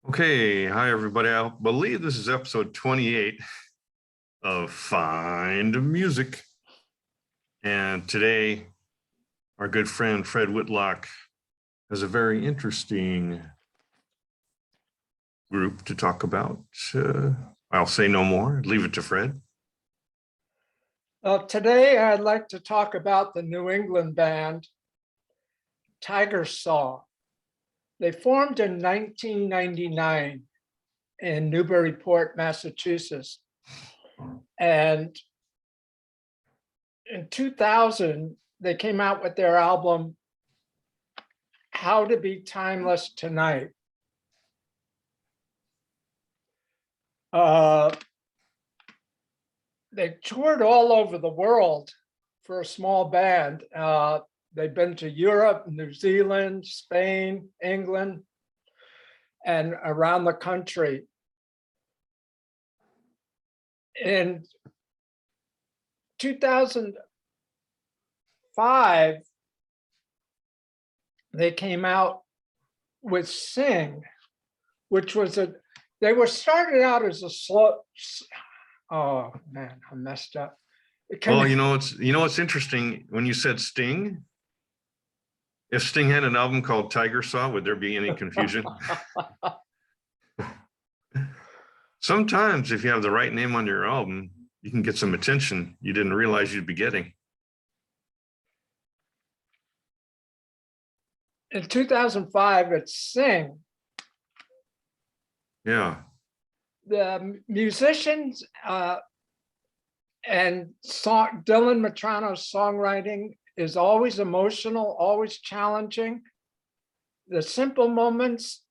Okay, hi everybody. I believe this is episode 28 of Find Music. And today, our good friend Fred Whitlock has a very interesting group to talk about. I'll say no more, leave it to Fred. Today, I'd like to talk about the New England band, Tiger Saw. They formed in 1999 in Newburyport, Massachusetts. And in 2000, they came out with their album, How to Be Timeless Tonight. They toured all over the world for a small band. They've been to Europe, New Zealand, Spain, England, and around the country. In 2005, they came out with Sing, which was they were started out as a slow, oh man, I messed up. Well, what's interesting when you said Sting. If Sting had an album called Tiger Saw, would there be any confusion? Sometimes if you have the right name on your album, you can get some attention you didn't realize you'd be getting. In 2005, it's Sing. Yeah. The musicians and Dylan Matrano's songwriting is always emotional, always challenging. The simple moments,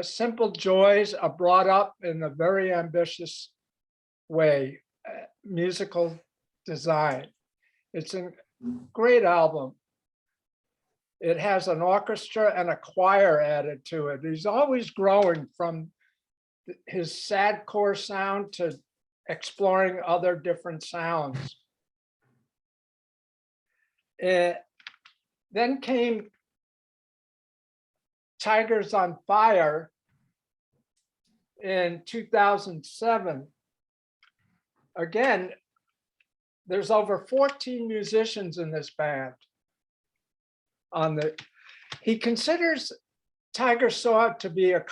simple joys are brought up in a very ambitious way, musical design. It's a great album. It has an orchestra and a choir added to it. He's always growing from his sadcore sound to exploring other different sounds. Then came Tigers on Fire in 2007. Again, there's over 14 musicians in this band. He considers Tiger Saw to be a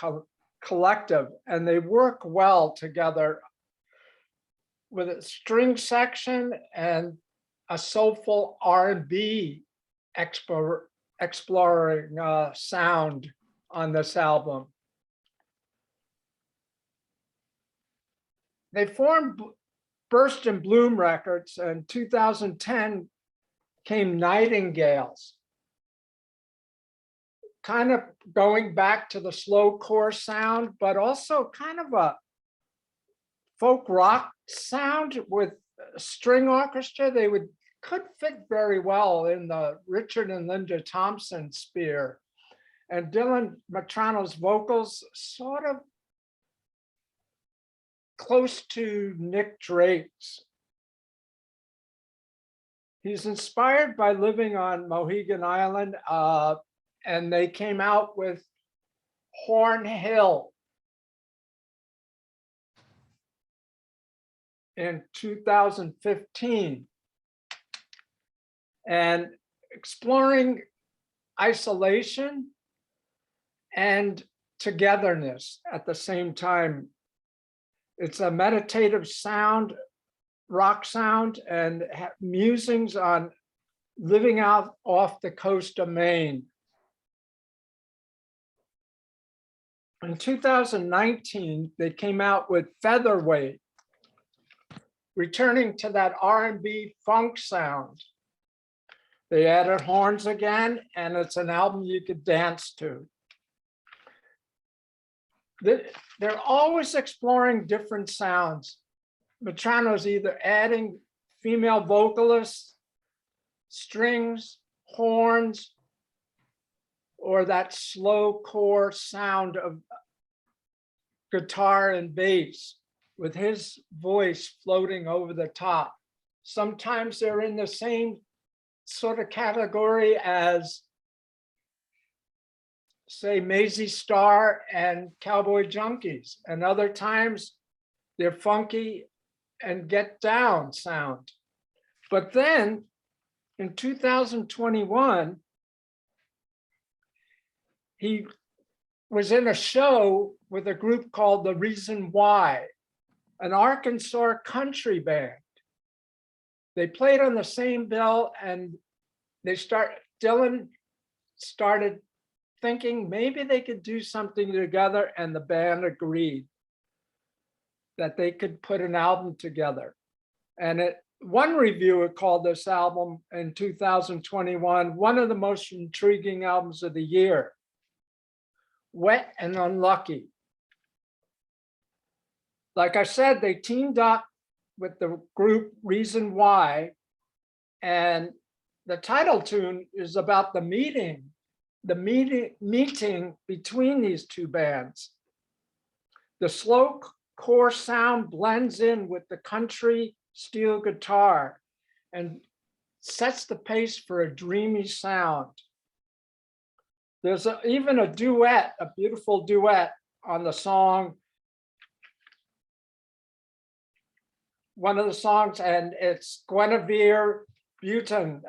collective, and they work well together with a string section and a soulful R&B exploring sound on this album. They formed Burst and Bloom Records, and 2010 came Nightingales, kind of going back to the slow core sound, but also kind of a folk rock sound with a string orchestra. They could fit very well in the Richard and Linda Thompson sphere. And Dylan Matrano's vocals sort of close to Nick Drake's. He's inspired by living on Mohegan Island, and they came out with Horn Hill in 2015, and exploring isolation and togetherness at the same time. It's a meditative sound, rock sound, and musings on living out off the coast of Maine. In 2019, they came out with Featherweight, returning to that R&B funk sound. They added horns again, and it's an album you could dance to. They're always exploring different sounds. Matrano's either adding female vocalists, strings, horns, or that slow core sound of guitar and bass with his voice floating over the top. Sometimes they're in the same sort of category as say Maisie Star and Cowboy Junkies, and other times they're funky and get down sound. But then in 2021, he was in a show with a group called The Reason Why, an Arkansas country band. They played on the same bill, and Dylan started thinking maybe they could do something together, and the band agreed that they could put an album together. And one reviewer called this album in 2021 one of the most intriguing albums of the year. Wet and Unlucky. Like I said, they teamed up with the group Reason Why, and the title tune is about the meeting between these two bands. The slow core sound blends in with the country steel guitar and sets the pace for a dreamy sound. There's even a duet, a beautiful duet on the song, one of the songs, and it's Guinevere Butin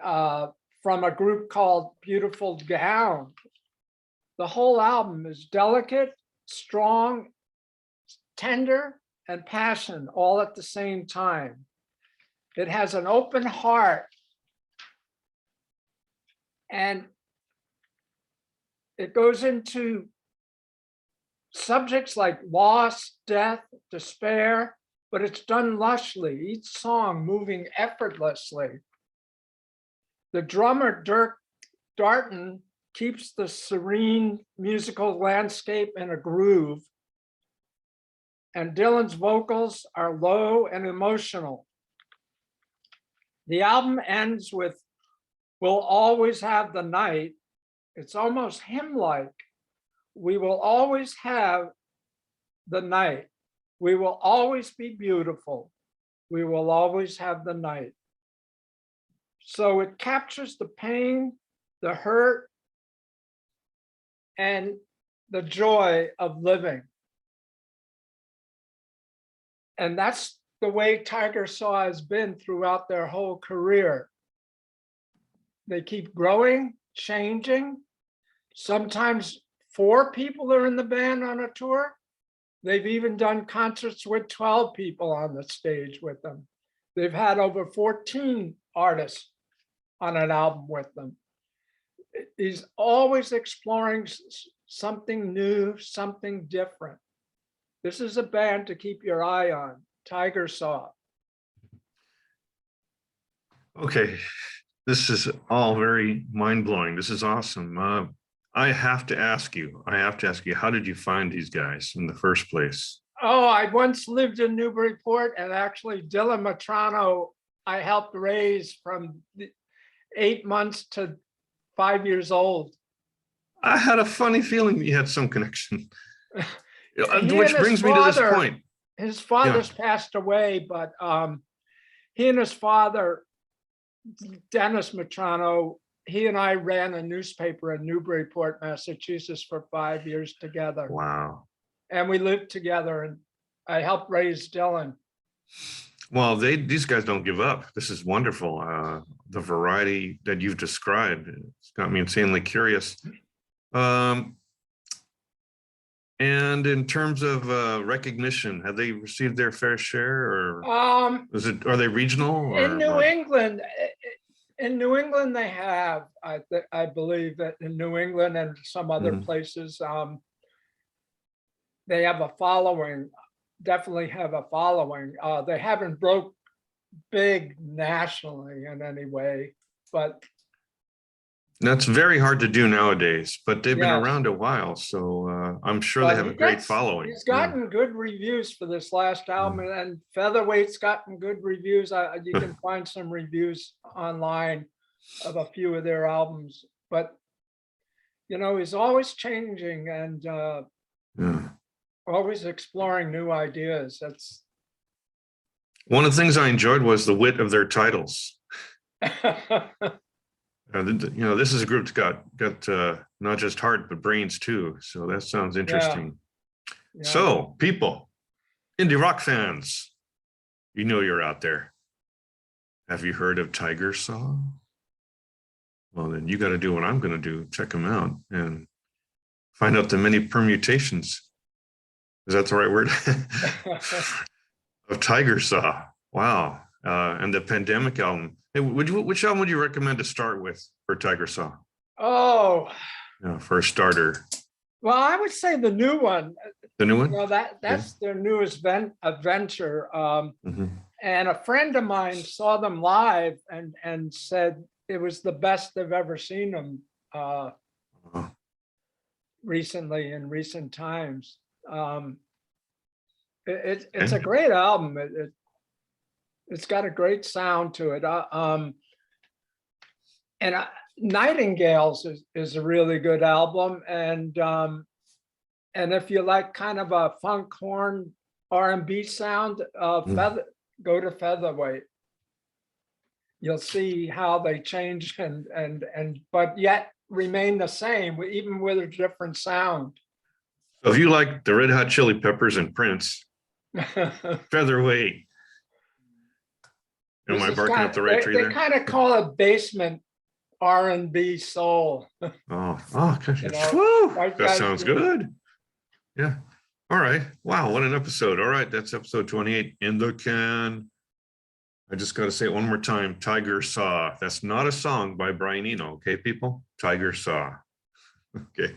from a group called Beautiful Gown. The whole album is delicate, strong, tender, and passion all at the same time. It has an open heart, and it goes into subjects like loss, death, despair, but it's done lushly, each song moving effortlessly. The drummer, Dirk Darton, keeps the serene musical landscape in a groove, and Dylan's vocals are low and emotional. The album ends with "We'll always have the night." It's almost hymn-like. We will always have the night. We will always be beautiful. We will always have the night. So it captures the pain, the hurt, and the joy of living. And that's the way Tiger Saw has been throughout their whole career. They keep growing, changing. Sometimes 4 people are in the band on a tour. They've even done concerts with 12 people on the stage with them. They've had over 14 artists on an album with them. He's always exploring something new, something different. This is a band to keep your eye on, Tiger Saw. Okay, this is all very mind-blowing. This is awesome. I have to ask you, how did you find these guys in the first place? Oh, I once lived in Newburyport, and actually Dylan Matrano, I helped raise from 8 months to 5 years old. I had a funny feeling you had some connection. He Which and brings his me to this father- point. His father's passed away, but he and his father, Dennis Matrano, he and I ran a newspaper in Newburyport, Massachusetts for 5 years together. Wow. And we lived together, and I helped raise Dylan. Well, these guys don't give up. This is wonderful. The variety that you've described, it's got me insanely curious. And in terms of recognition, have they received their fair share, or are they regional? In New England, they have. I believe that in New England and some other places, they have a following. Definitely have a following. They haven't broke big nationally in any way, but that's very hard to do nowadays. But they've been Yes. around a while, so I'm sure But they have a great he's following. He's gotten good reviews for this last album, and Featherweight's gotten good reviews. You can find some reviews online of a few of their albums, but you know, he's always changing and Yeah. always exploring new ideas. That's One of the things I enjoyed was the wit of their titles. You know, this is a group that's got not just heart but brains too. So that sounds interesting. Yeah. So, people, indie rock fans, you know you're out there. Have you heard of Tiger Saw? Well, then you got to do what I'm going to do. Check them out and find out the many permutations. Is that the right word? Of Tiger Saw. Wow. And the Pandemic album. Hey, which album would you recommend to start with for Tiger Saw? Oh, For a starter. well, I would say the new one. The new one? Well, that's their newest adventure. Mm-hmm. And a friend of mine saw them live and said it was the best they've ever seen them recently, in recent times. It's a great album. It's got a great sound to it. Nightingales is a really good album. And if you like kind of a funk horn R&B sound, go to Featherweight. You'll see how they change but yet remain the same, even with a different sound. So if you like the Red Hot Chili Peppers and Prince, Featherweight. Am I barking up the right tree there? They kind of call it basement R&B soul. Oh, gosh. You know, Woo, white that guys sounds do. good. Yeah. All right. Wow, what an episode. All right, that's episode 28 in the can. I just got to say it one more time. Tiger Saw. That's not a song by Brian Eno. Okay, people? Tiger Saw. Okay.